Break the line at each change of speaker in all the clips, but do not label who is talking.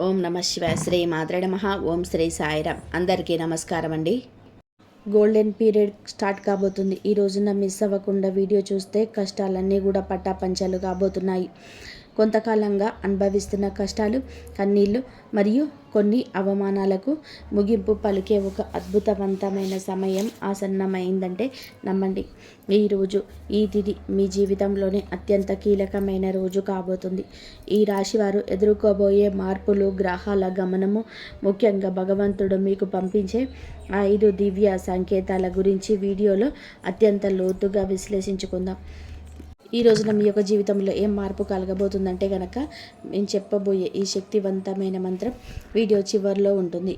ఓం నమ శివాయ. శ్రీ మాత్రే నమః. ఓం శ్రీ సాయిరాం. అందరికీ నమస్కారం అండి. గోల్డెన్ పీరియడ్ స్టార్ట్ కాబోతుంది. ఈ రోజున మిస్ అవ్వకుండా వీడియో చూస్తే కష్టాలన్నీ కూడా పట్టాపంచలు కాబోతున్నాయి. కొంతకాలంగా అనుభవిస్తున్న కష్టాలు, కన్నీళ్లు మరియు కొన్ని అవమానాలకు ముగింపు పలికే ఒక అద్భుతవంతమైన సమయం ఆసన్నమైందంటే నమ్మండి. ఈరోజు ఈ తిథి మీ జీవితంలోనే అత్యంత కీలకమైన రోజు కాబోతుంది. ఈ రాశివారు ఎదుర్కోబోయే మార్పులు, గ్రహాల గమనము, ముఖ్యంగా భగవంతుడు మీకు పంపించే 5 దివ్య సంకేతాల గురించి వీడియోలో అత్యంత లోతుగా విశ్లేషించుకుందాం. ఈ రోజున మీ యొక్క జీవితంలో ఏం మార్పు కలగబోతుందంటే కనుక నేను చెప్పబోయే ఈ శక్తివంతమైన మంత్రం వీడియో చివరిలో ఉంటుంది.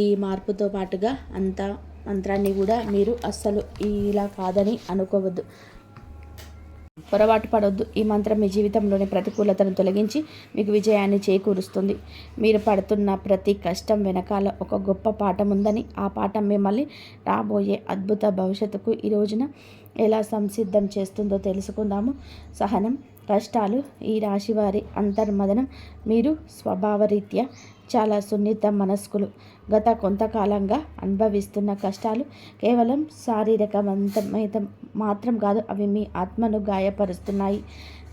ఈ మార్పుతో పాటుగా అంత మంత్రాన్ని కూడా మీరు అస్సలు ఇలా కాదని అనుకోవద్దు, పొరపాటు పడొద్దు. ఈ మంత్రం మీ జీవితంలోని ప్రతికూలతను తొలగించి మీకు విజయాన్ని చేకూరుస్తుంది. మీరు పడుతున్న ప్రతి కష్టం వెనకాల ఒక గొప్ప పాఠం ఉందని, ఆ పాఠం మిమ్మల్ని రాబోయే అద్భుత భవిష్యత్తుకు ఈ రోజున ఎలా సంసిద్ధం చేస్తుందో తెలుసుకుందాము. సహనం, కష్టాలు ఈ రాశివారి అంతర్మదనం. మీరు స్వభావరీత్యా చాలా సున్నిత మనస్కులు. గత కొంతకాలంగా అనుభవిస్తున్న కష్టాలు కేవలం శారీరకవంతమైన మాత్రం కాదు, అవి మీ ఆత్మను గాయపరుస్తున్నాయి.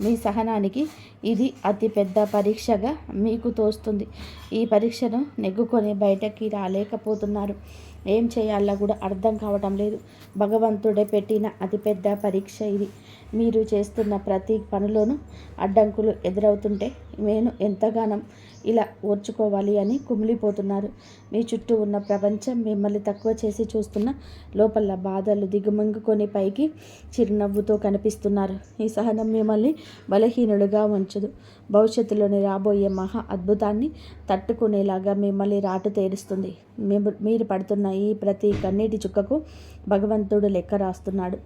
మీ సహనానికి ఇది అతిపెద్ద పరీక్షగా మీకు తోస్తుంది. ఈ పరీక్షను నెగ్గుకొని బయటకి రాలేకపోతున్నారు. ఏం చేయాలో కూడా అర్థం కావటం లేదు. భగవంతుడే పెట్టిన అతిపెద్ద పరీక్ష ఇది. మీరు చేస్తున్న ప్రతి పనిలోనూ అడ్డంకులు ఎదురవుతుంటే నేను ఎంతగానో ఇలా ఓర్చుకోవాలి అని కుమిలిపోతున్నారు. మీ చుట్టూ ఉన్న ప్రపంచం మిమ్మల్ని తక్కువ చేసి చూస్తున్న లోపల బాధలు దిగుమంగుకొని పైకి చిరునవ్వుతో కనిపిస్తున్నారు. ఈ సహనం మిమ్మల్ని బలహీనులుగా ఉంచదు. భవిష్యత్తులోని రాబోయే మహా అద్భుతాన్ని తట్టుకునేలాగా మిమ్మల్ని రాటు తేరుస్తుంది. మీరు పడుతున్న ఈ ప్రతి కన్నీటి చుక్కకు భగవంతుడు లెక్క రాస్తున్నాడు.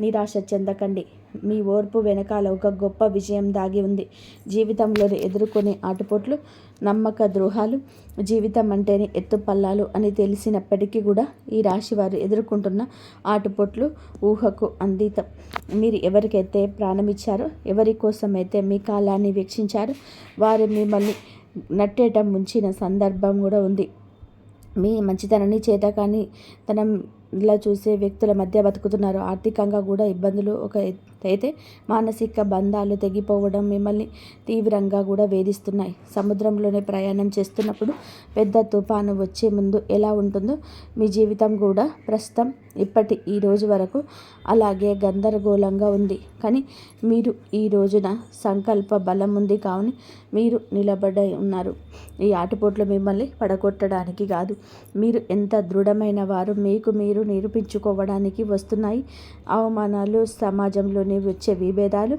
నిరాశ చెందకండి. మీ ఓర్పు వెనకాల ఒక గొప్ప విజయం దాగి ఉంది. జీవితంలో ఎదుర్కొనే ఆటుపోట్లు, నమ్మక ద్రోహాలు, జీవితం అంటేనే ఎత్తుపల్లాలు అని తెలిసినప్పటికీ కూడా ఈ రాశివారు ఎదుర్కొంటున్న ఆటుపోట్లు ఊహకు అందితం. మీరు ఎవరికైతే ప్రాణమిచ్చారో, ఎవరి కోసమైతే మీ కాలాన్ని వీక్షించారో, వారు మిమ్మల్ని నట్టేట ముంచిన సందర్భం కూడా ఉంది. మీ మంచితనాన్ని చేతకాని తనంలా చూసే వ్యక్తుల మధ్య బతుకుతున్నారు. ఆర్థికంగా కూడా ఇబ్బందులు ఒక అయితే మానసిక బంధాలు తెగిపోవడం మిమ్మల్ని తీవ్రంగా కూడా వేధిస్తున్నాయి. సముద్రంలోనే ప్రయాణం చేస్తున్నప్పుడు పెద్ద తుఫాను వచ్చే ముందు ఎలా ఉంటుందో మీ జీవితం కూడా ప్రస్తుతం ఇప్పటి ఈ రోజు వరకు అలాగే గందరగోళంగా ఉంది. కానీ మీరు ఈ రోజున సంకల్ప బలం ఉంది కావున మీరు నిలబడి ఉన్నారు. ఈ ఆటుపోట్లు మిమ్మల్ని పడగొట్టడానికి కాదు, మీరు ఎంత దృఢమైన వారు మీకు మీరు నిరూపించుకోవడానికి వస్తున్నాయి. అవమానాలు, సమాజంలోని వచ్చే విభేదాలు,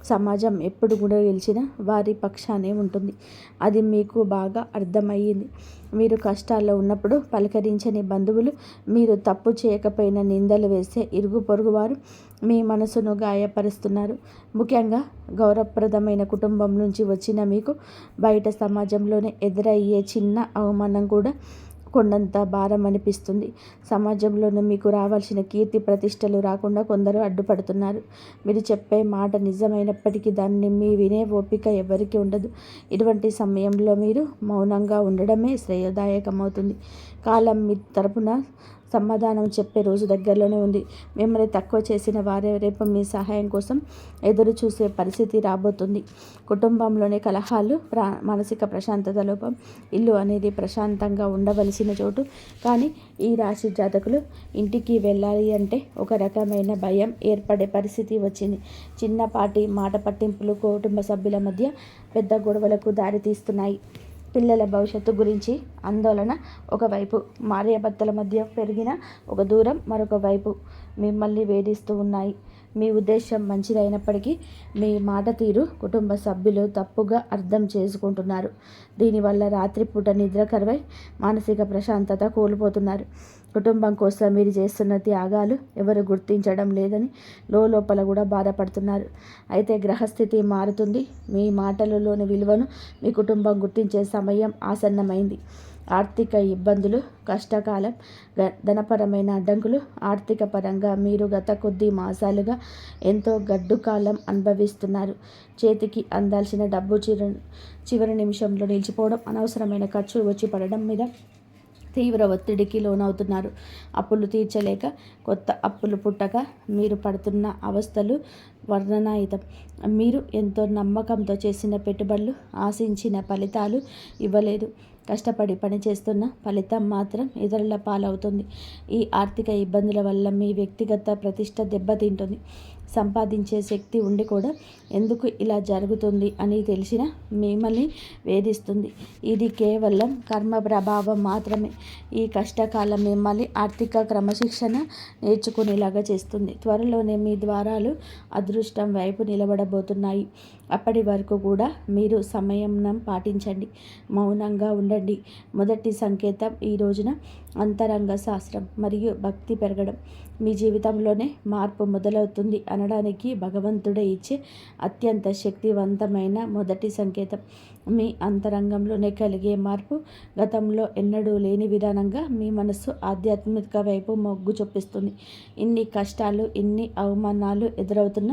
సమాజం ఎప్పుడు కూడా గెలిచిన వారి పక్షానే ఉంటుంది. అది మీకు బాగా అర్థమయ్యింది. మీరు కష్టాల్లో ఉన్నప్పుడు పలకరించని బంధువులు, మీరు తప్పు చేయకపోయినా నిందలు వేసే ఇరుగు పొరుగు వారు మీ మనసును గాయపరుస్తున్నారు. ముఖ్యంగా గౌరవప్రదమైన కుటుంబం నుంచి వచ్చిన మీకు బయట సమాజంలోనే ఎదురయ్యే చిన్న అవమానం కూడా కొండంత భారం అనిపిస్తుంది. సమాజంలోనూ మీకు రావాల్సిన కీర్తి ప్రతిష్టలు రాకుండా కొందరు అడ్డుపడుతున్నారు. మీరు చెప్పే మాట నిజమైనప్పటికీ దాన్ని వినే ఓపిక ఎవరికి ఉండదు. ఇటువంటి సమయంలో మీరు మౌనంగా ఉండడమే శ్రేయదాయకమవుతుంది. కాలం మీ తరపున సమాధానం చెప్పే రోజు దగ్గరలోనే ఉంది. మిమ్మల్ని తక్కువ చేసిన వారే రేపు మీ సహాయం కోసం ఎదురు చూసే పరిస్థితి రాబోతుంది. కుటుంబంలోని కలహాలు, మానసిక ప్రశాంతత లోపం. ఇల్లు అనేది ప్రశాంతంగా ఉండవలసిన చోటు, కానీ ఈ రాశి జాతకులు ఇంటికి వెళ్ళాలి అంటే ఒక రకమైన భయం ఏర్పడే పరిస్థితి వచ్చింది. చిన్నపాటి మాట పట్టింపులు కుటుంబ సభ్యుల మధ్య పెద్ద గొడవలకు దారితీస్తున్నాయి. పిల్లల భవిష్యత్తు గురించి ఆందోళన ఒకవైపు, భార్యాభర్తల మధ్య పెరిగిన ఒక దూరం మరొక వైపు మిమ్మల్ని వేధిస్తూ ఉన్నాయి. మీ ఉద్దేశం మంచిదైనప్పటికీ మీ మాట తీరు కుటుంబ సభ్యులు తప్పుగా అర్థం చేసుకుంటున్నారు. దీనివల్ల రాత్రిపూట నిద్ర కరువై మానసిక ప్రశాంతత కోల్పోతున్నారు. కుటుంబం కోసం మీరు చేస్తున్న త్యాగాలు ఎవరు గుర్తించడం లేదని లోపల కూడా బాధపడుతున్నారు. అయితే గ్రహస్థితి మారుతుంది. మీ మాటలలోని విలువను మీ కుటుంబం గుర్తించే సమయం ఆసన్నమైంది. ఆర్థిక ఇబ్బందులు, కష్టకాలం, ధనపరమైన అడ్డంకులు. ఆర్థిక పరంగా మీరు గత కొద్ది మాసాలుగా ఎంతో గడ్డు కాలం అనుభవిస్తున్నారు. చేతికి అందాల్సిన డబ్బు చివరి నిమిషంలో నిలిచిపోవడం, అనవసరమైన ఖర్చులు వచ్చి పడడం మీద తీవ్ర ఒత్తిడికి లోనవుతున్నారు. అప్పులు తీర్చలేక, కొత్త అప్పులు పుట్టక మీరు పడుతున్న అవస్థలు వర్ణనాతీతం. మీరు ఎంతో నమ్మకంతో చేసిన పెట్టుబడులు ఆశించిన ఫలితాలు ఇవ్వలేదు. కష్టపడి పనిచేస్తున్న ఫలితం మాత్రం ఇతరుల పాలవుతుంది. ఈ ఆర్థిక ఇబ్బందుల వల్ల మీ వ్యక్తిగత ప్రతిష్ట దెబ్బతింటుంది. సంపాదించే శక్తి ఉండి కూడా ఎందుకు ఇలా జరుగుతుంది అని తెలిసిన మిమ్మల్ని వేధిస్తుంది. ఇది కేవలం కర్మ ప్రభావం మాత్రమే. ఈ కష్టకాలం మిమ్మల్ని ఆర్థిక క్రమశిక్షణ నేర్చుకునేలాగా చేస్తుంది. త్వరలోనే మీ ద్వారాలు అదృష్టం వైపు నిలబడబోతున్నాయి. అప్పటి వరకు కూడా మీరు సంయమనం పాటించండి, మౌనంగా ఉండండి. మొదటి సంకేతం ఈ రోజున అంతరంగ శాస్త్రం మరియు భక్తి పెరగడం. మీ జీవితంలోనే మార్పు మొదలవుతుంది అనడానికి భగవంతుడే ఇచ్చే అత్యంత శక్తివంతమైన మొదటి సంకేతం. మీ అంతరంగంలోనే కలిగే మార్పు గతంలో ఎన్నడూ లేని విధానంగా మీ మనస్సు ఆధ్యాత్మిక వైపు మొగ్గు చూపిస్తుంది. ఇన్ని కష్టాలు, ఇన్ని అవమానాలు ఎదురవుతున్న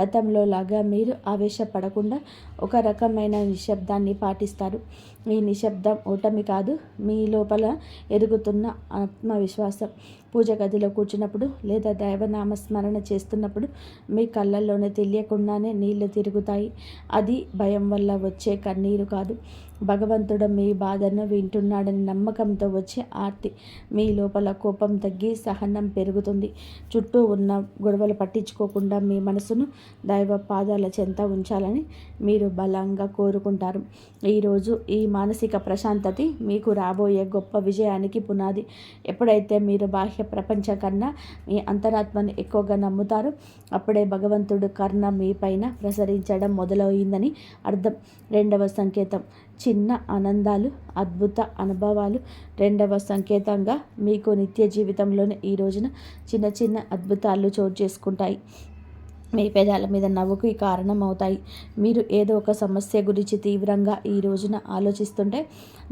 గతంలో లాగా మీరు ఆవేశపడకుండా ఒక రకమైన నిశ్శబ్దాన్ని పాటిస్తారు. ఈ నిశ్శబ్దం ఓటమి కాదు, మీ లోపల ఎదుగుతున్న ఆత్మవిశ్వాసం. పూజ గదిలో కూర్చున్నప్పుడు లేదా దైవనామస్మరణ చేస్తున్నప్పుడు మీ కళ్ళల్లోనే తెలియకుండానే నీళ్లు తిరుగుతాయి. అది భయం వల్ల వచ్చే కన్నీరు కాదు, భగవంతుడు మీ బాధను వింటున్నాడని నమ్మకంతో వచ్చే ఆర్తి. మీ లోపల కోపం తగ్గి సహనం పెరుగుతుంది. చుట్టూ ఉన్న గొడవలు పట్టించుకోకుండా మీ మనసును దైవ పాదాల చెంత ఉంచాలని మీరు బలంగా కోరుకుంటారు. ఈరోజు ఈ మానసిక ప్రశాంతత మీకు రాబోయే గొప్ప విజయానికి పునాది. ఎప్పుడైతే మీరు బాహ్య ప్రపంచం కన్నా మీ అంతరాత్మను ఎక్కువగా నమ్ముతారో అప్పుడే భగవంతుడు కరుణ మీ పైన ప్రసరించడం మొదలైందని అర్థం. రెండవ సంకేతం చిన్న ఆనందాలు, అద్భుత అనుభవాలు. రెండవ సంకేతంగా మీకు నిత్య జీవితంలోనే ఈ రోజున చిన్న చిన్న అద్భుతాలు చోటు చేసుకుంటాయి. మీ పెదాల మీద నవ్వుకు కారణం అవుతాయి. మీరు ఏదో ఒక సమస్య గురించి తీవ్రంగా ఈ రోజున ఆలోచిస్తుంటే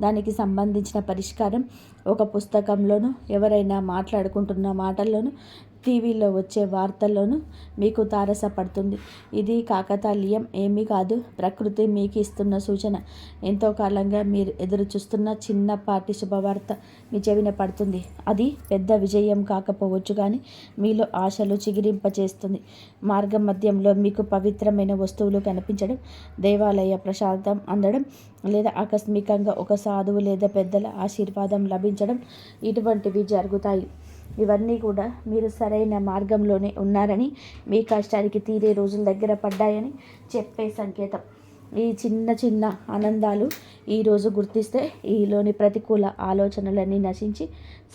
దానికి సంబంధించిన పరిష్కారం ఒక పుస్తకంలోనూ, ఎవరైనా మాట్లాడుకుంటున్న మాటల్లోనూ, టీవీలో వచ్చే వార్తల్లోనూ మీకు తారసపడుతుంది. ఇది కాకతాళీయం ఏమీ కాదు, ప్రకృతి మీకు ఇస్తున్న సూచన. ఎంతో కాలంగా మీరు ఎదురు చూస్తున్న చిన్నపాటి శుభవార్త మీ చెవిన పడుతుంది. అది పెద్ద విజయం కాకపోవచ్చు, కానీ మీలో ఆశలు చిగిరింపచేస్తుంది. మార్గం మధ్యంలో మీకు పవిత్రమైన వస్తువులు కనిపించడం, దేవాలయ ప్రసాదం అందడం, లేదా ఆకస్మికంగా ఒక సాధువు లేదా పెద్దల ఆశీర్వాదం లభించడం, ఇటువంటివి జరుగుతాయి. ఇవన్నీ కూడా మీరు సరైన మార్గంలోనే ఉన్నారని, మీ కష్టానికి తీరే రోజుల దగ్గర పడ్డాయని చెప్పే సంకేతం. ఈ చిన్న చిన్న ఆనందాలు ఈరోజు గుర్తిస్తే ఈలోని ప్రతికూల ఆలోచనలన్నీ నశించి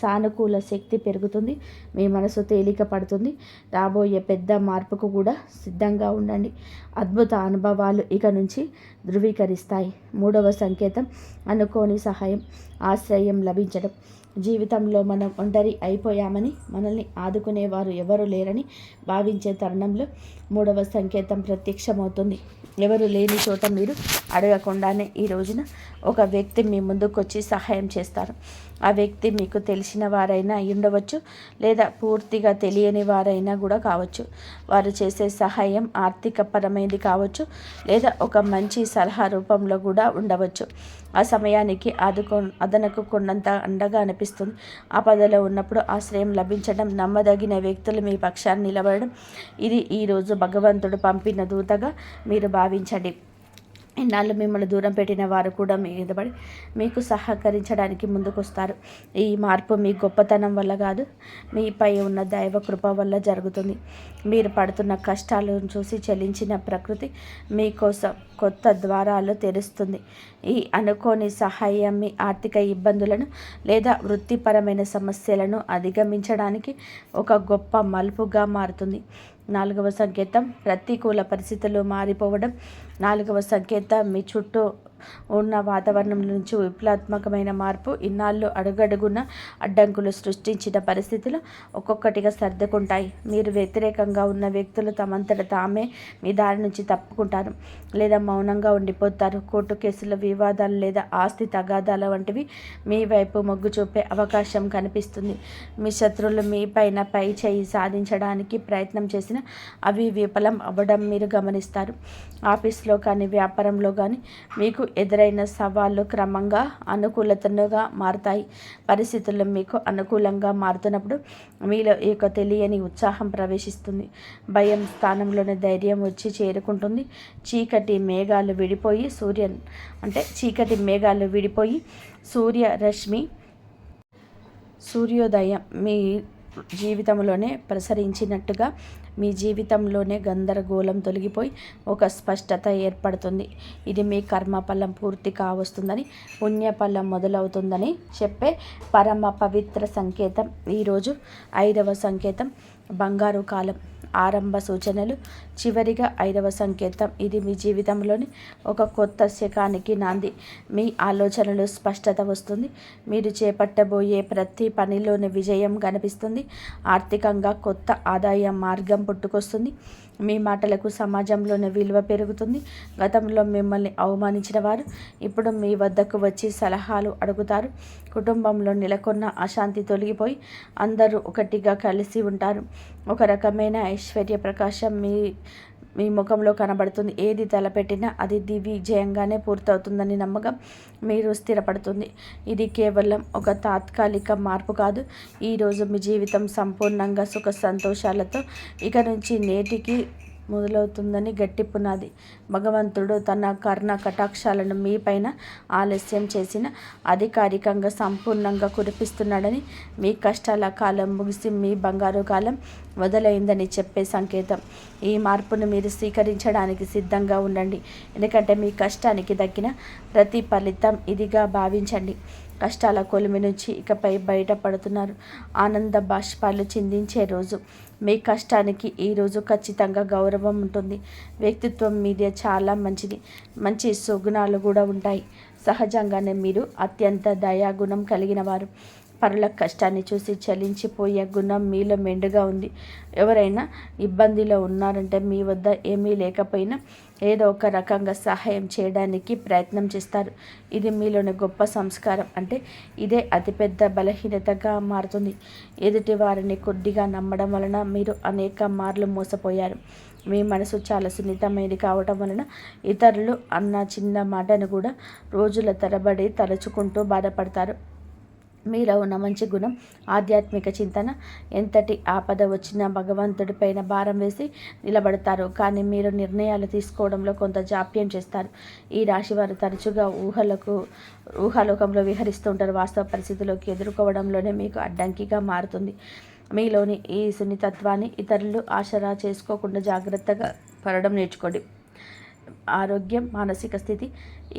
సానుకూల శక్తి పెరుగుతుంది. మీ మనసు తేలిక పడుతుంది. రాబోయే పెద్ద మార్పుకు కూడా సిద్ధంగా ఉండండి. అద్భుత అనుభవాలు ఇక నుంచి ధృవీకరిస్తాయి. మూడవ సంకేతం అనుకోని సహాయం, ఆశ్రయం లభించడం. జీవితంలో మనం ఒంటరి అయిపోయామని, మనల్ని ఆదుకునేవారు ఎవరు లేరని భావించే తరుణంలో మూడవ సంకేతం ప్రత్యక్షమవుతుంది. ఎవరు లేని చోట మీరు అడగకుండానే ఈ రోజున ఒక వ్యక్తి మీ ముందుకు వచ్చి సహాయం చేస్తారు. ఆ వ్యక్తి మీకు తెలిసిన వారైనా ఉండవచ్చు, లేదా పూర్తిగా తెలియని వారైనా కూడా కావచ్చు. వారు చేసే సహాయం ఆర్థిక పరమైనది కావచ్చు, లేదా ఒక మంచి సలహా రూపంలో కూడా ఉండవచ్చు. ఆ సమయానికి అదనకు కొన్నంత అండగా అనిపిస్తుంది. ఆపదలో ఉన్నప్పుడు ఆశ్రయం లభించడం, నమ్మదగిన వ్యక్తులు మీ పక్షాన్ని నిలబడడం, ఇది ఈరోజు భగవంతుడు పంపిన దూతగా మీరు భావించండి. ఇన్నాళ్ళు మిమ్మల్ని దూరం పెట్టిన వారు కూడా మీదపడి మీకు సహకరించడానికి ముందుకొస్తారు. ఈ మార్పు మీ గొప్పతనం వల్ల కాదు, మీపై ఉన్న దైవ కృప వల్ల జరుగుతుంది. మీరు పడుతున్న కష్టాలను చూసి చలించిన ప్రకృతి మీకోసం కొత్త ద్వారాలు తెరుస్తుంది. ఈ అనుకోని సహాయం మీ ఆర్థిక ఇబ్బందులను లేదా వృత్తిపరమైన సమస్యలను అధిగమించడానికి ఒక గొప్ప మలుపుగా మారుతుంది. నాలుగవ సంకేతం ప్రతికూల పరిస్థితులు మారిపోవడం. నాలుగవ సంకేతం మీ చుట్టూ ఉన్న వాతావరణం నుంచి విప్లవాత్మకమైన మార్పు ఇన్నాళ్ళు అడుగడుగున అడ్డంకులు సృష్టించిన పరిస్థితులు ఒక్కొక్కటిగా సర్దుకుంటాయి. మీరు వ్యతిరేకంగా ఉన్న వ్యక్తులు తమంతట తామే మీ దారి నుంచి తప్పుకుంటారు లేదా మౌనంగా ఉండిపోతారు. కోర్టు కేసుల వివాదాలు లేదా ఆస్తి తగాదాల వంటివి మీ వైపు మొగ్గు చూపే అవకాశం కనిపిస్తుంది. మీ శత్రువులు మీ పైన పై చేయి సాధించడానికి ప్రయత్నం చేసిన అవి విఫలం అవ్వడం మీరు గమనిస్తారు. ఆఫీస్లో కానీ వ్యాపారంలో కానీ మీకు ఎదురైన సవాళ్ళు క్రమంగా అనుకూలతగా మారుతాయి. పరిస్థితులు మీకు అనుకూలంగా మారుతున్నప్పుడు మీలో ఒక తెలియని ఉత్సాహం ప్రవేశిస్తుంది. భయం స్థానంలోనే ధైర్యం వచ్చి చేరుకుంటుంది. చీకటి మేఘాలు విడిపోయి సూర్యోదయం మీ జీవితంలోనే ప్రసరించినట్టుగా మీ జీవితంలోనే గందరగోళం తొలగిపోయి ఒక స్పష్టత ఏర్పడుతుంది. ఇది మీ కర్మఫలం పూర్తి కావస్తుందని, పుణ్యఫలం మొదలవుతుందని చెప్పే పరమ పవిత్ర సంకేతం. ఈరోజు 5వ సంకేతం బంగారు కాలం. ఆరంభ సూచనలు. చివరిగా 5వ సంకేతం. ఇది మీ జీవితంలోని ఒక కొత్త శకానికి నాంది. మీ ఆలోచనలు స్పష్టత వస్తుంది. మీరు చేపట్టబోయే ప్రతి పనిలోని విజయం కనిపిస్తుంది. ఆర్థికంగా కొత్త ఆదాయ మార్గం పుట్టుకొస్తుంది. మీ మాటలకు సమాజంలోని విలువ పెరుగుతుంది. గతంలో మిమ్మల్ని అవమానించిన వారు ఇప్పుడు మీ వద్దకు వచ్చి సలహాలు అడుగుతారు. కుటుంబంలో నెలకొన్న అశాంతి తొలగిపోయి అందరూ ఒకటిగా కలిసి ఉంటారు. ఒక రకమైన ఐశ్వర్య ప్రకాశం మీ ముఖంలో కనబడుతుంది. ఏది తలపెట్టినా అది దిగ్విజయంగానే పూర్తవుతుందని నమ్మకం మీరు స్థిరపడుతుంది. ఇది కేవలం ఒక తాత్కాలిక మార్పు కాదు. ఈరోజు మీ జీవితం సంపూర్ణంగా సుఖ సంతోషాలతో ఇక నుంచి నేటికి మొదలవుతుందని గట్టి పునాది. భగవంతుడు తన కర్ణ కటాక్షాలను మీ పైన ఆలస్యం చేసిన అధికారికంగా సంపూర్ణంగా కురిపిస్తున్నాడని, మీ కష్టాల కాలం ముగిసి మీ బంగారు కాలం మొదలైందని చెప్పే సంకేతం. ఈ మార్పును మీరు స్వీకరించడానికి సిద్ధంగా ఉండండి. ఎందుకంటే మీ కష్టానికి దక్కిన ప్రతి ఫలితం ఇదిగా భావించండి. కష్టాల కొలిమి నుంచి ఇకపై బయటపడుతున్నారు. ఆనంద బాష్పాలు చిందించే రోజు. మీ కష్టానికి ఈరోజు ఖచ్చితంగా గౌరవం ఉంటుంది. వ్యక్తిత్వం మీదే చాలా మంచి సుగుణాలు కూడా ఉంటాయి. సహజంగానే మీరు అత్యంత దయాగుణం కలిగిన వారు. పరుల కష్టాన్ని చూసి చలించిపోయే గుణం మీలో మెండుగా ఉంది. ఎవరైనా ఇబ్బందిలో ఉన్నారంటే మీ వద్ద ఏమీ లేకపోయినా ఏదో ఒక రకంగా సహాయం చేయడానికి ప్రయత్నం చేస్తారు. ఇది మీలోని గొప్ప సంస్కారం. అంటే ఇదే అతిపెద్ద బలహీనతగా మారుతుంది. ఎదుటి వారిని కొద్దిగా నమ్మడం వలన మీరు అనేక మార్లు మోసపోయారు. మీ మనసు చాలా సున్నితమైనది కావటం వలన ఇతరులు అన్న చిన్న మాటను కూడా రోజుల తరబడి తలుచుకుంటూ బాధపడతారు. మీలో ఉన్న మంచి గుణం ఆధ్యాత్మిక చింతన. ఎంతటి ఆపద వచ్చినా భగవంతుడిపైన భారం వేసి నిలబడతారు. కానీ మీరు నిర్ణయాలు తీసుకోవడంలో కొంత జాప్యం చేస్తారు. ఈ రాశి వారు తరచుగా ఊహాలోకంలో విహరిస్తూ ఉంటారు. వాస్తవ పరిస్థితుల్లోకి ఎదుర్కోవడంలోనే మీకు అడ్డంకిగా మారుతుంది. మీలోని ఈ సున్నితత్వాన్ని ఇతరులు ఆసరా చేసుకోకుండా జాగ్రత్తగా పడడం నేర్చుకోండి. ఆరోగ్యం, మానసిక స్థితి.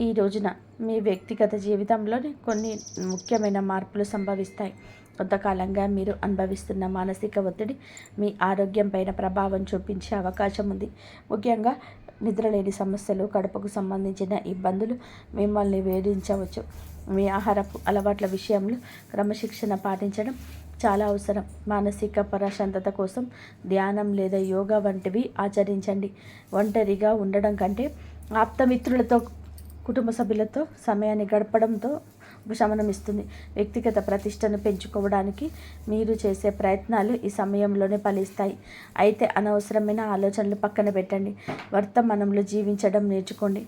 ఈ రోజున మీ వ్యక్తిగత జీవితంలోని కొన్ని ముఖ్యమైన మార్పులు సంభవిస్తాయి. కొంతకాలంగా మీరు అనుభవిస్తున్న మానసిక ఒత్తిడి మీ ఆరోగ్యం పైన ప్రభావం చూపించే అవకాశం ఉంది. ముఖ్యంగా నిద్రలేని సమస్యలు, కడుపుకు సంబంధించిన ఇబ్బందులు మిమ్మల్ని వేధించవచ్చు. మీ ఆహారపు అలవాట్ల విషయంలో క్రమశిక్షణ పాటించడం చాలా అవసరం. మానసిక ప్రశాంతత కోసం ధ్యానం లేదా యోగా వంటివి ఆచరించండి. ఒంటరిగా ఉండడం కంటే ఆప్తమిత్రులతో, కుటుంబ సభ్యులతో సమయాన్ని గడపడంతో ఉపశమనం ఇస్తుంది. వ్యక్తిగత ప్రతిష్టను పెంచుకోవడానికి మీరు చేసే ప్రయత్నాలు ఈ సమయంలోనే ఫలిస్తాయి. అయితే అనవసరమైన ఆలోచనలు పక్కన పెట్టండి. వర్తమానంలో జీవించడం నేర్చుకోండి.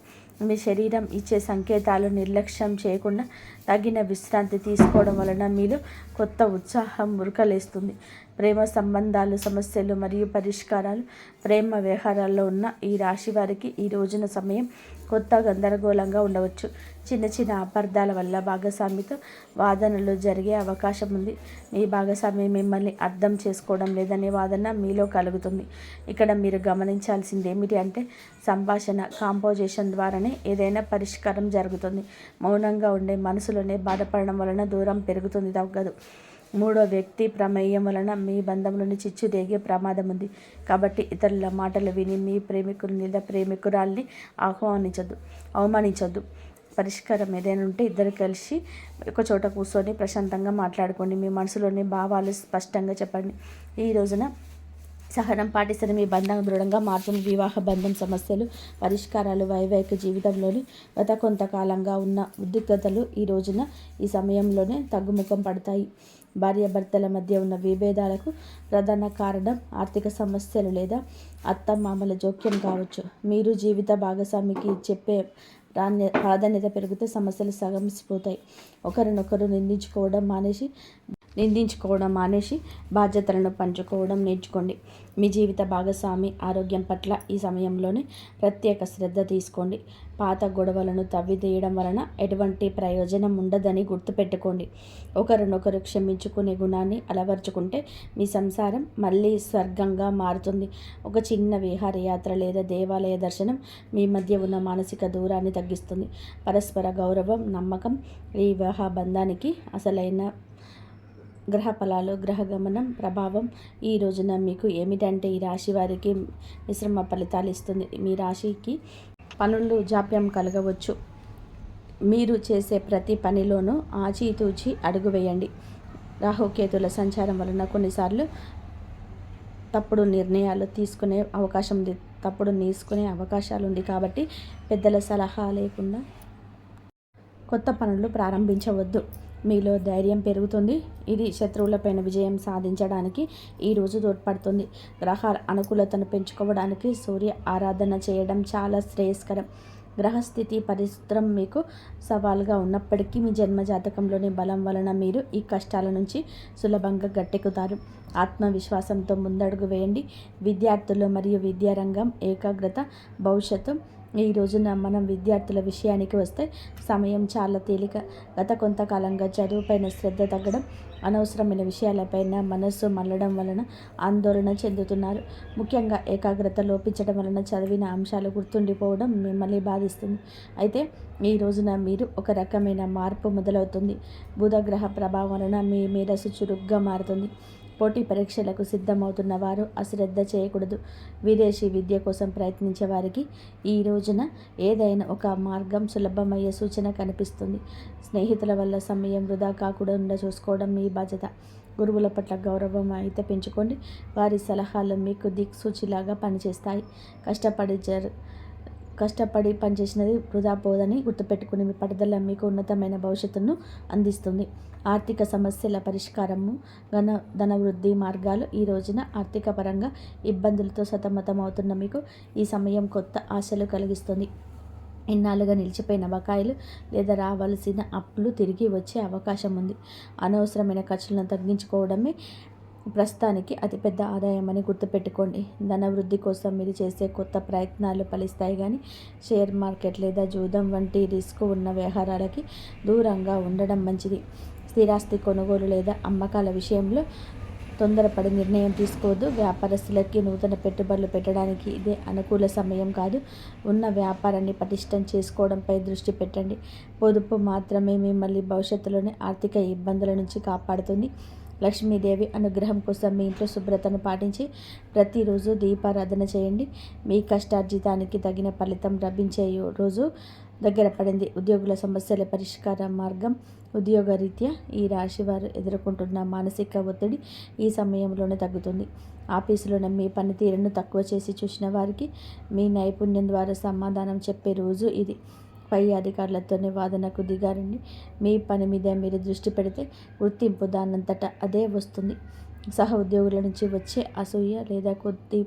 మీ శరీరం ఇచ్చే సంకేతాలు నిర్లక్ష్యం చేయకుండా తగిన విశ్రాంతి తీసుకోవడం వలన మీలో కొత్త ఉత్సాహం ఉరకలేస్తుంది. ప్రేమ సంబంధాలు, సమస్యలు మరియు పరిష్కారాలు. ప్రేమ వ్యవహారాల్లో ఉన్న ఈ రాశి వారికి ఈ రోజున సమయం కొత్త గందరగోళంగా ఉండవచ్చు. చిన్న చిన్న అపార్థాల వల్ల భాగస్వామితో వాదనలు జరిగే అవకాశం ఉంది. మీ భాగస్వామి మిమ్మల్ని అర్థం చేసుకోవడం లేదనే వాదన మీలో కలుగుతుంది. ఇక్కడ మీరు గమనించాల్సింది ఏమిటి అంటే సంభాషణ, కాంపోజిషన్ ద్వారానే ఏదైనా పరిష్కారం జరుగుతుంది. మౌనంగా ఉండే మనసులోనే బాధపడడం వలన దూరం పెరుగుతుంది తగ్గదు. మూడో వ్యక్తి ప్రమేయం వలన మీ బంధంలోని చిచ్చు రేగే ప్రమాదం ఉంది. కాబట్టి ఇతరుల మాటలు విని మీ ప్రేమికుని లేదా ప్రేమికురాల్ని అవమానించొద్దు. పరిష్కారం ఏదైనా ఉంటే ఇద్దరు కలిసి ఒక చోట కూర్చొని ప్రశాంతంగా మాట్లాడుకోండి. మీ మనసులోని భావాలు స్పష్టంగా చెప్పండి. ఈ రోజున సహనం పాటిస్తే మీ బంధం దృఢంగా మారుతుంది. వివాహ బంధం సమస్యలు పరిష్కారాలు, వైవాహిక జీవితంలోని గత కొంతకాలంగా ఉన్న ఉద్రిక్తతలు ఈ సమయంలోనే తగ్గుముఖం పడతాయి. భార్యాభర్తల మధ్య ఉన్న విభేదాలకు ప్రధాన కారణం ఆర్థిక సమస్యలు లేదా అత్తమామల జోక్యం కావచ్చు. మీరు జీవిత భాగస్వామికి చెప్పే ప్రాధాన్యత పెరిగితే సమస్యలు సగమిసిపోతాయి. ఒకరినొకరు నిందించుకోవడం మానేసి బాధ్యతలను పంచుకోవడం నేర్చుకోండి. మీ జీవిత భాగస్వామి ఆరోగ్యం పట్ల ఈ సమయంలోనే ప్రత్యేక శ్రద్ధ తీసుకోండి. పాత గొడవలను తవ్వితీయడం వలన ఎటువంటి ప్రయోజనం ఉండదని గుర్తుపెట్టుకోండి. ఒకరినొకరు క్షమించుకునే గుణాన్ని అలవర్చుకుంటే మీ సంసారం మళ్ళీ స్వర్గంగా మారుతుంది. ఒక చిన్న విహారయాత్ర లేదా దేవాలయ దర్శనం మీ మధ్య ఉన్న మానసిక దూరాన్ని తగ్గిస్తుంది. పరస్పర గౌరవం, నమ్మకం ఈ వివాహ బంధానికి అసలైన గ్రహ ఫలాలు. గ్రహ గమనం ప్రభావం ఈ రోజున మీకు ఏమిటంటే ఈ రాశి వారికి మిశ్రమ ఫలితాలు ఇస్తుంది. మీ రాశికి పనులు జాప్యం కలగవచ్చు. మీరు చేసే ప్రతి పనిలోనూ ఆచితూచి అడుగు వేయండి. రాహుకేతుల సంచారం వలన కొన్నిసార్లు తప్పుడు నిర్ణయాలు తీసుకునే అవకాశాలు ఉంది. కాబట్టి పెద్దల సలహా లేకుండా కొత్త పనులు ప్రారంభించవద్దు. మీలో ధైర్యం పెరుగుతుంది. ఇది శత్రువులపైన విజయం సాధించడానికి ఈరోజు తోడ్పడుతుంది. గ్రహాల అనుకూలతను పెంచుకోవడానికి సూర్య ఆరాధన చేయడం చాలా శ్రేయస్కరం. గ్రహస్థితి పరిస్థితులు మీకు సవాల్గా ఉన్నప్పటికీ మీ జన్మజాతకంలోని బలం వలన మీరు ఈ కష్టాల నుంచి సులభంగా గట్టెక్కుతారు. ఆత్మవిశ్వాసంతో ముందడుగు వేయండి. విద్యార్థులు మరియు విద్యారంగం ఏకాగ్రత భవిష్యత్తు. ఈ రోజున మనం విద్యార్థుల విషయానికి వస్తే సమయం చాలా తేలిక. గత కొంతకాలంగా చదువుపైన శ్రద్ధ తగ్గడం, అనవసరమైన విషయాలపైన మనస్సు మళ్ళడం వలన ఆందోళన చెందుతున్నారు. ముఖ్యంగా ఏకాగ్రత లోపించడం వలన చదివిన అంశాలు గుర్తుండిపోవడం మిమ్మల్ని బాధిస్తుంది. అయితే ఈ రోజున మీరు ఒక రకమైన మార్పు మొదలవుతుంది. బుధగ్రహ ప్రభావం వలన మీ మేధస్సు చురుగ్గా మారుతుంది. పోటీ పరీక్షలకు సిద్ధమవుతున్న వారు అశ్రద్ధ చేయకూడదు. విదేశీ విద్య కోసం ప్రయత్నించే వారికి ఈ రోజున ఏదైనా ఒక మార్గం సులభమయ్యే సూచన కనిపిస్తుంది. స్నేహితుల వల్ల సమయం వృధా కాకుండా చూసుకోవడం మీ బాధ్యత. గురువుల పట్ల గౌరవం అయితే పెంచుకోండి. వారి సలహాలు మీకు దిక్సూచిలాగా పనిచేస్తాయి. కష్టపడి పనిచేసినది వృధా పోదని గుర్తుపెట్టుకుని మీ పట్టుదల మీకు ఉన్నతమైన భవిష్యత్తును అందిస్తుంది. ఆర్థిక సమస్యల పరిష్కారము, ధనవృద్ధి మార్గాలు. ఈ రోజున ఆర్థిక పరంగా ఇబ్బందులతో సతమతమవుతున్న మీకు ఈ సమయం కొత్త ఆశలు కలిగిస్తుంది. ఇన్నాళ్ళుగా నిలిచిపోయిన బకాయిలు లేదా రావాల్సిన అప్పులు తిరిగి వచ్చే అవకాశం ఉంది. అనవసరమైన ఖర్చులను తగ్గించుకోవడమే ప్రస్తుతానికి అతిపెద్ద ఆదాయం అని గుర్తుపెట్టుకోండి. ధనవృద్ధి కోసం మీరు చేసే కొత్త ప్రయత్నాలు ఫలిస్తాయి. కానీ షేర్ మార్కెట్ లేదా జూదం వంటి రిస్క్ ఉన్న వ్యవహారాలకి దూరంగా ఉండడం మంచిది. స్థిరాస్తి కొనుగోలు లేదా అమ్మకాల విషయంలో తొందరపడి నిర్ణయం తీసుకోవద్దు. వ్యాపారస్తులకి నూతన పెట్టుబడులు పెట్టడానికి ఇదే అనుకూల సమయం కాదు. ఉన్న వ్యాపారాన్ని పటిష్టం చేసుకోవడంపై దృష్టి పెట్టండి. పొదుపు మాత్రమే మిమ్మల్ని భవిష్యత్తులోని ఆర్థిక ఇబ్బందుల నుంచి కాపాడుతుంది. లక్ష్మీదేవి అనుగ్రహం కోసం మీ ఇంట్లో శుభ్రతను పాటించి ప్రతిరోజు దీపారాధన చేయండి. మీ కష్టార్జితానికి తగిన ఫలితం లభించే రోజు దగ్గర పడింది. ఉద్యోగుల సమస్యల పరిష్కార మార్గం. ఉద్యోగరీత్యా ఈ రాశి వారు ఎదుర్కొంటున్న మానసిక ఒత్తిడి ఈ సమయంలోనే తగ్గుతుంది. ఆఫీసులోనే మీ పనితీరును తక్కువ చేసి చూసిన వారికి మీ నైపుణ్యం ద్వారా సమాధానం చెప్పే రోజు ఇది. పై అధికారులతోనే వాదనకు దిగారండి. మీ పని మీద మీరు దృష్టి పెడితే గుర్తింపు దానంతటా అదే వస్తుంది. సహ ఉద్యోగుల నుంచి వచ్చే అసూయ లేదా కొద్ది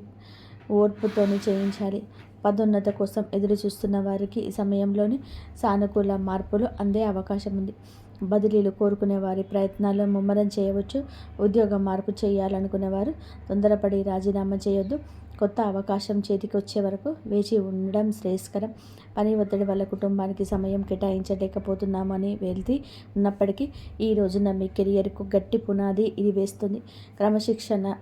ఓర్పుతోని చేయించాలి. పదోన్నత కోసం ఎదురు చూస్తున్న వారికి ఈ సమయంలోని సానుకూల మార్పులు అందే అవకాశం ఉంది. బదిలీలు కోరుకునే వారి ప్రయత్నాలు ముమ్మరం చేయవచ్చు. ఉద్యోగ మార్పు చేయాలనుకునేవారు తొందరపడి రాజీనామా చేయొద్దు. కొత్త అవకాశం చేతికి వచ్చే వరకు వేచి ఉండడం శ్రేయస్కరం. పని ఒత్తిడి వల్ల కుటుంబానికి సమయం కేటాయించలేకపోతున్నామని వెళ్తీ ఉన్నప్పటికీ ఈ రోజున మీ కెరియర్కు గట్టి పునాది ఇది వేస్తుంది. క్రమశిక్షణ,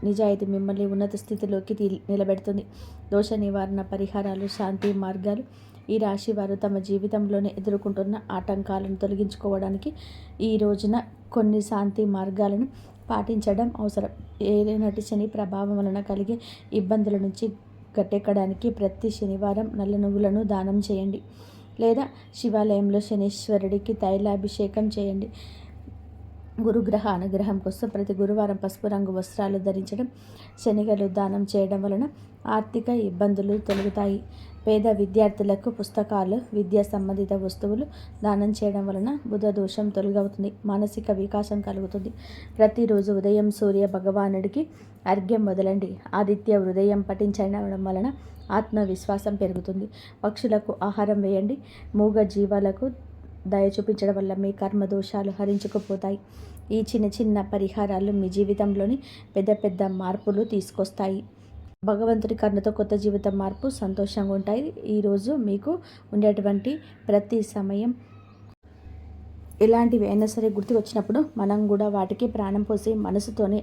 నిజాయితీ మిమ్మల్ని ఉన్నత స్థితిలోకి నిలబెడుతుంది. దోష నివారణ పరిహారాలు, శాంతి మార్గాలు. ఈ రాశి వారు తమ జీవితంలోనే ఎదుర్కొంటున్న ఆటంకాలను తొలగించుకోవడానికి ఈ రోజున కొన్ని శాంతి మార్గాలను పాటించడం అవసరం. ఏలినాటి శని ప్రభావం వలన కలిగే ఇబ్బందుల నుంచి గట్టెక్కడానికి ప్రతి శనివారం నల్ల నువ్వులను దానం చేయండి. లేదా శివాలయంలో శనీశ్వరుడికి తైలాభిషేకం చేయండి. గురుగ్రహ అనుగ్రహం కోసం ప్రతి గురువారం పసుపు రంగు వస్త్రాలు ధరించడం, శనిగలు దానం చేయడం వలన ఆర్థిక ఇబ్బందులు తొలగుతాయి. పేద విద్యార్థులకు పుస్తకాలు, విద్యా సంబంధిత వస్తువులు దానం చేయడం వలన బుధ దోషం తొలగవుతుంది, మానసిక వికాసం కలుగుతుంది. ప్రతిరోజు ఉదయం సూర్య భగవానుడికి అర్ఘ్యం వదలండి. ఆదిత్య హృదయం పఠించడం వలన ఆత్మవిశ్వాసం పెరుగుతుంది. పక్షులకు ఆహారం వేయండి. మూగ జీవాలకు దయ చూపించడం వల్ల మీ కర్మ దోషాలు హరించుకుపోతాయి. ఈ చిన్న చిన్న పరిహారాలు మీ జీవితంలోని పెద్ద పెద్ద మార్పులు తీసుకొస్తాయి. భగవంతుడి కరుణతో కొత్త జీవితం మార్పు సంతోషంగా ఉంటాయి. ఈరోజు మీకు ఉండేటువంటి ప్రతి సమయం ఎలాంటివి అయినా సరే గుర్తుకు వచ్చినప్పుడు మనం కూడా వాటికి ప్రాణం పోసి మనసుతోనే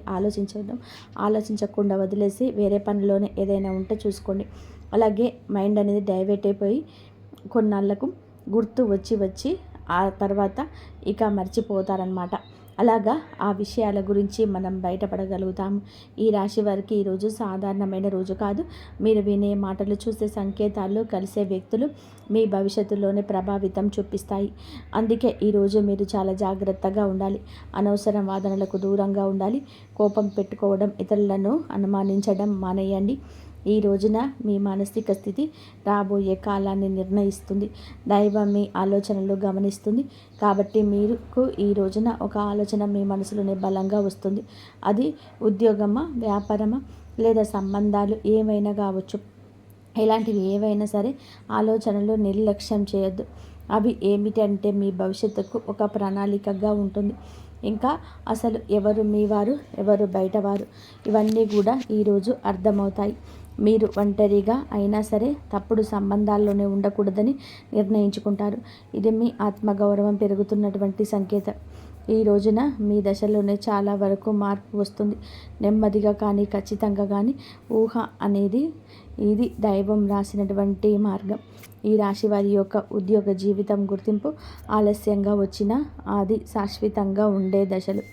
ఆలోచించకుండా వదిలేసి వేరే పనిలోనే ఏదైనా ఉంటే చూసుకోండి. అలాగే మైండ్ అనేది డైవర్ట్ అయిపోయి కొన్నాళ్ళకు గుర్తు వచ్చి ఆ తర్వాత ఇక మర్చిపోతారనమాట. అలాగా ఆ విషయాల గురించి మనం బయటపడగలుగుతాము. ఈ రాశి వారికి ఈరోజు సాధారణమైన రోజు కాదు. మీరు వినే మాటలు, చూసే సంకేతాలు, కలిసే వ్యక్తులు మీ భవిష్యత్తులోనే ప్రభావితం చూపిస్తాయి. అందుకే ఈరోజు మీరు చాలా జాగ్రత్తగా ఉండాలి. అనవసరం వాదనలకు దూరంగా ఉండాలి. కోపం పెట్టుకోవడం, ఇతరులను అనుమానించడం మానేయండి. ఈ రోజున మీ మానసిక స్థితి రాబోయే కాలాన్ని నిర్ణయిస్తుంది. దైవం మీ ఆలోచనలు గమనిస్తుంది. కాబట్టి మీకు ఈ రోజున ఒక ఆలోచన మీ మనసులోనే బలంగా వస్తుంది. అది ఉద్యోగమా, వ్యాపారమా లేదా సంబంధాలు ఏమైనా కావచ్చు. ఇలాంటివి ఏవైనా సరే ఆలోచనలు నిర్లక్ష్యం చేయొద్దు. అవి ఏమిటంటే మీ భవిష్యత్తుకు ఒక ప్రణాళికగా ఉంటుంది. ఇంకా అసలు ఎవరు మీ వారు, ఎవరు బయటవారు, ఇవన్నీ కూడా ఈరోజు అర్థమవుతాయి. మీరు ఒంటరిగా అయినా సరే తప్పుడు సంబంధాల్లోనే ఉండకూడదని నిర్ణయించుకుంటారు. ఇది మీ ఆత్మగౌరవం పెరుగుతున్నటువంటి సంకేతం. ఈ రోజున మీ దశలోనే చాలా వరకు మార్పు వస్తుంది. నెమ్మదిగా కానీ ఖచ్చితంగా కానీ ఊహ అనేది ఇది దైవం రాసినటువంటి మార్గం. ఈ రాశి వారి యొక్క ఉద్యోగ జీవితం గుర్తింపు ఆలస్యంగా వచ్చినా అది శాశ్వతంగా ఉండే దశలు.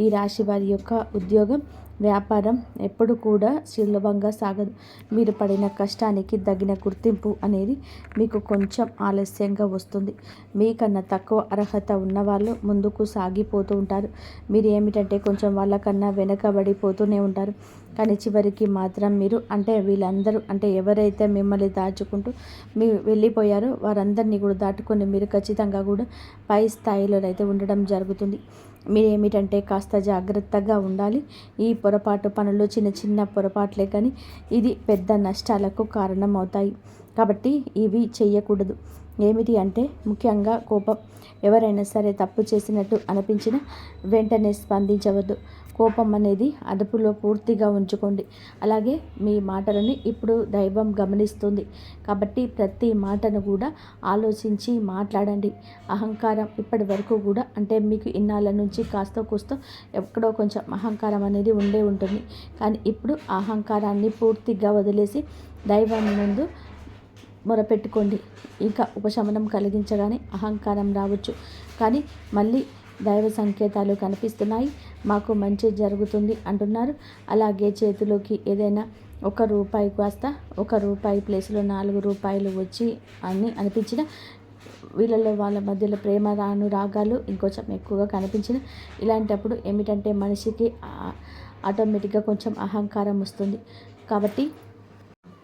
ఈ రాశి వారి యొక్క ఉద్యోగం, వ్యాపారం ఎప్పుడు కూడా సులభంగా సాగదు. మీరు పడిన కష్టానికి తగిన గుర్తింపు అనేది మీకు కొంచెం ఆలస్యంగా వస్తుంది. మీకన్నా తక్కువ అర్హత ఉన్నవాళ్ళు ముందుకు సాగిపోతూ ఉంటారు. మీరు ఏమిటంటే కొంచెం వాళ్ళకన్నా వెనకబడిపోతూనే ఉంటారు. కానీ చివరికి మాత్రం మీరు వీళ్ళందరూ ఎవరైతే మిమ్మల్ని దాచుకుంటూ వెళ్ళిపోయారో వారందరినీ కూడా దాటుకొని మీరు ఖచ్చితంగా కూడా పై స్థాయిలో అయితే ఉండడం జరుగుతుంది. మీరు ఏమిటంటే కాస్త జాగ్రత్తగా ఉండాలి. ఈ పొరపాటు పనులు చిన్న చిన్న పొరపాట్లే కానీ ఇది పెద్ద నష్టాలకు కారణం అవుతాయి. కాబట్టి ఇవి చేయకూడదు. ఏమిటి అంటే ముఖ్యంగా కోపం. ఎవరైనా సరే తప్పు చేసినట్టు అనిపించినా వెంటనే స్పందించవద్దు. కోపం అనేది అదుపులో పూర్తిగా ఉంచుకోండి. అలాగే మీ మాటలని ఇప్పుడు దైవం గమనిస్తుంది. కాబట్టి ప్రతి మాటను కూడా ఆలోచించి మాట్లాడండి. అహంకారం ఇప్పటి వరకు కూడా మీకు ఇన్నాళ్ళ నుంచి కాస్త కూస్తో ఎక్కడో కొంచెం అహంకారం అనేది ఉంటుంది. కానీ ఇప్పుడు అహంకారాన్ని పూర్తిగా వదిలేసి దైవం ముందు మొరపెట్టుకోండి. ఇంకా ఉపశమనం కలిగించగానే అహంకారం రావచ్చు. కానీ మళ్ళీ దైవ సంకేతాలు కనిపిస్తున్నాయి. మాకు మంచి జరుగుతుంది అంటున్నారు. అలాగే చేతిలోకి ఏదైనా ₹1 కాస్త ₹1 ప్లేస్లో ₹4 వచ్చి అని అనిపించిన వీళ్ళలో వాళ్ళ మధ్యలో ప్రేమ రాగాలు ఇంకొంచెం ఎక్కువగా కనిపించిన ఇలాంటప్పుడు ఏమిటంటే మనిషికి ఆటోమేటిక్గా కొంచెం అహంకారం వస్తుంది. కాబట్టి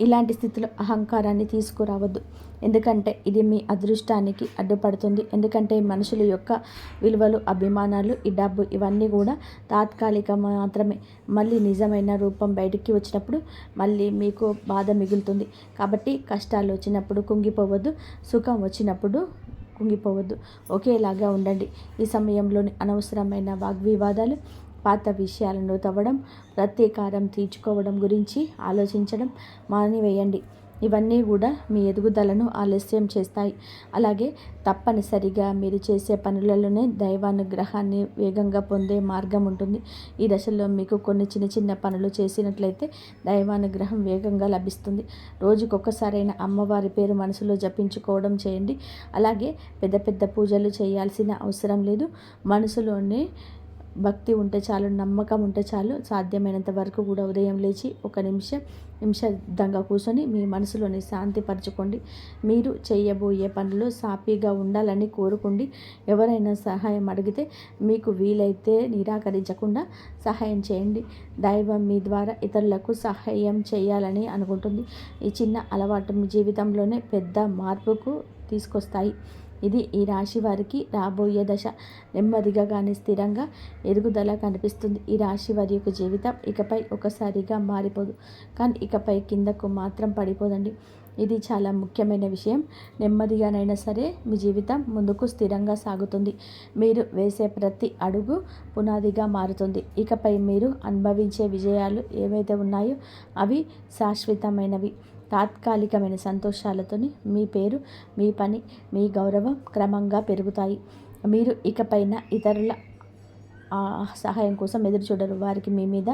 ఇలాంటి స్థితిలో అహంకారాన్ని తీసుకురావద్దు. ఎందుకంటే ఇది మీ అదృష్టానికి అడ్డుపడుతుంది. ఎందుకంటే మనుషుల యొక్క విలువలు, అభిమానాలు, ఈ డబ్బు ఇవన్నీ కూడా తాత్కాలిక మాత్రమే. మళ్ళీ నిజమైన రూపం బయటికి వచ్చినప్పుడు మళ్ళీ మీకు బాధ మిగులుతుంది. కాబట్టి కష్టాలు వచ్చినప్పుడు కుంగిపోవద్దు, సుఖం వచ్చినప్పుడు కుంగిపోవద్దు. ఒకేలాగా ఉండండి. ఈ సమయంలోని అనవసరమైన వాగ్వివాదాలు, పాత విషయాలను తవ్వడం, ప్రతీకారం తీర్చుకోవడం గురించి ఆలోచించడం మానివేయండి. ఇవన్నీ కూడా మీ ఎదుగుదలను ఆలస్యం చేస్తాయి. అలాగే తప్పనిసరిగా మీరు చేసే పనులలోనే దైవానుగ్రహాన్ని వేగంగా పొందే మార్గం ఉంటుంది. ఈ దశలో మీకు కొన్ని చిన్న చిన్న పనులు చేసినట్లయితే దైవానుగ్రహం వేగంగా లభిస్తుంది. రోజుకొకసారైన అమ్మవారి పేరు మనసులో జపించుకోవడం చేయండి. అలాగే పెద్ద పెద్ద పూజలు చేయాల్సిన అవసరం లేదు. మనసులోనే భక్తి ఉంటే చాలు, నమ్మకం ఉంటే చాలు. సాధ్యమైనంత వరకు కూడా ఉదయం లేచి ఒక నిమిషంగా కూర్చొని మీ మనసులోని శాంతి పరచుకోండి. మీరు చేయబోయే పనులు సాఫీగా ఉండాలని కోరుకోండి. ఎవరైనా సహాయం అడిగితే మీకు వీలైతే నిరాకరించకుండా సహాయం చేయండి. దైవం మీ ద్వారా ఇతరులకు సహాయం చేయాలని అనుకుంటుంది. ఈ చిన్న అలవాటు మీ జీవితంలోనే పెద్ద మార్పుకు తీసుకొస్తాయి. ఇది ఈ రాశి వారికి రాబోయే దశ. నెమ్మదిగా కానీ స్థిరంగా ఎదుగుదల కనిపిస్తుంది. ఈ రాశి వారి యొక్క జీవితం ఇకపై ఒకసారిగా మారిపోదు, కానీ ఇకపై కిందకు మాత్రం పడిపోదండి. ఇది చాలా ముఖ్యమైన విషయం. నెమ్మదిగానైనా సరే మీ జీవితం ముందుకు స్థిరంగా సాగుతుంది. మీరు వేసే ప్రతి అడుగు పునాదిగా మారుతుంది. ఇకపై మీరు అనుభవించే విజయాలు ఏవైతే ఉన్నాయో అవి శాశ్వతమైనవి. తాత్కాలికమైన సంతోషాలతోని మీ పేరు, మీ పని, మీ గౌరవం క్రమంగా పెరుగుతాయి. మీరు ఇకపైన ఇతరుల సహాయం కోసం ఎదురు చూడరు. వారికి మీ మీద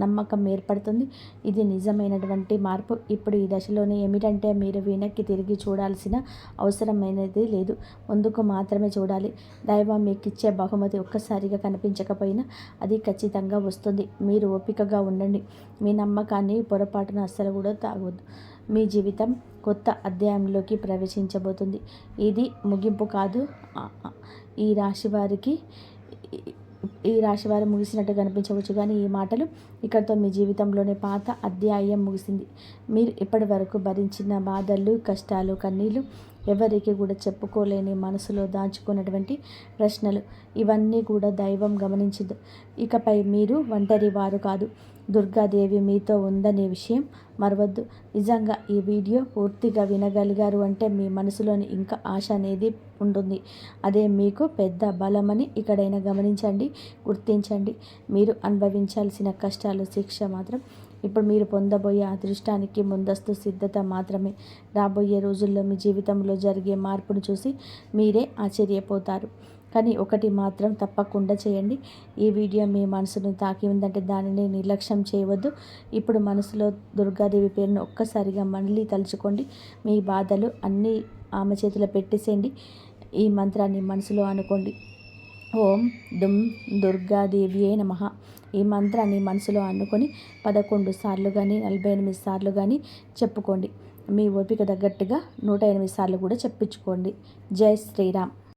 నమ్మకం ఏర్పడుతుంది. ఇది నిజమైనటువంటి మార్పు. ఇప్పుడు ఈ దశలోనే ఏమిటంటే మీరు వెనక్కి తిరిగి చూడాల్సిన అవసరమైనది లేదు, ముందుకు మాత్రమే చూడాలి. దైవం మీకు ఇచ్చే బహుమతి ఒక్కసారిగా కనిపించకపోయినా అది ఖచ్చితంగా వస్తుంది. మీరు ఓపికగా ఉండండి. మీ నమ్మకాన్ని పొరపాటున అస్సలు కూడా తాగవద్దు. మీ జీవితం కొత్త అధ్యాయంలోకి ప్రవేశించబోతుంది. ఇది ముగింపు కాదు. ఈ రాశి వారు ముగిసినట్టు కనిపించవచ్చు, కానీ ఈ మాటలు ఇక్కడితో మీ జీవితంలోనే పాత అధ్యాయం ముగిసింది. మీరు ఇప్పటి వరకు భరించిన బాధలు, కష్టాలు, కన్నీళ్ళు, ఎవరికి కూడా చెప్పుకోలేని మనసులో దాచుకున్నటువంటి ప్రశ్నలు, ఇవన్నీ కూడా దైవం గమనించదు. ఇకపై మీరు ఒంటరి వారు కాదు. దుర్గాదేవి మీతో ఉందనే విషయం మరవద్దు. నిజంగా ఈ వీడియో పూర్తిగా వినగలిగారు అంటే మీ మనసులోని ఇంకా ఆశ అనేది ఉంటుంది. అదే మీకు పెద్ద బలమని ఇక్కడైనా గమనించండి, గుర్తించండి. మీరు అనుభవించాల్సిన కష్టాలు, శిక్ష మాత్రం ఇప్పుడు మీరు పొందబోయే అదృష్టానికి ముందస్తు సిద్ధత మాత్రమే. రాబోయే రోజుల్లో మీ జీవితంలో జరిగే మార్పును చూసి మీరే ఆశ్చర్యపోతారు. కానీ ఒకటి మాత్రం తప్పకుండా చేయండి. ఈ వీడియో మీ మనసును తాకి ఉందంటే దానిని నిర్లక్ష్యం చేయవద్దు. ఇప్పుడు మనసులో దుర్గాదేవి పేరును ఒక్కసారిగా మళ్ళీ తలుచుకోండి. మీ బాధలు అన్నీ ఆమె చేతిలో పెట్టేసేయండి. ఈ మంత్రాన్ని మనసులో అనుకోండి. ఓం దుమ్ దుర్గాదేవియే నమః. ఈ మంత్రాన్ని మనసులో అనుకొని 11 సార్లు కానీ 48 సార్లు కానీ చెప్పుకోండి. మీ ఓపిక తగ్గట్టుగా 108 సార్లు కూడా చెప్పించుకోండి. జై శ్రీరామ్.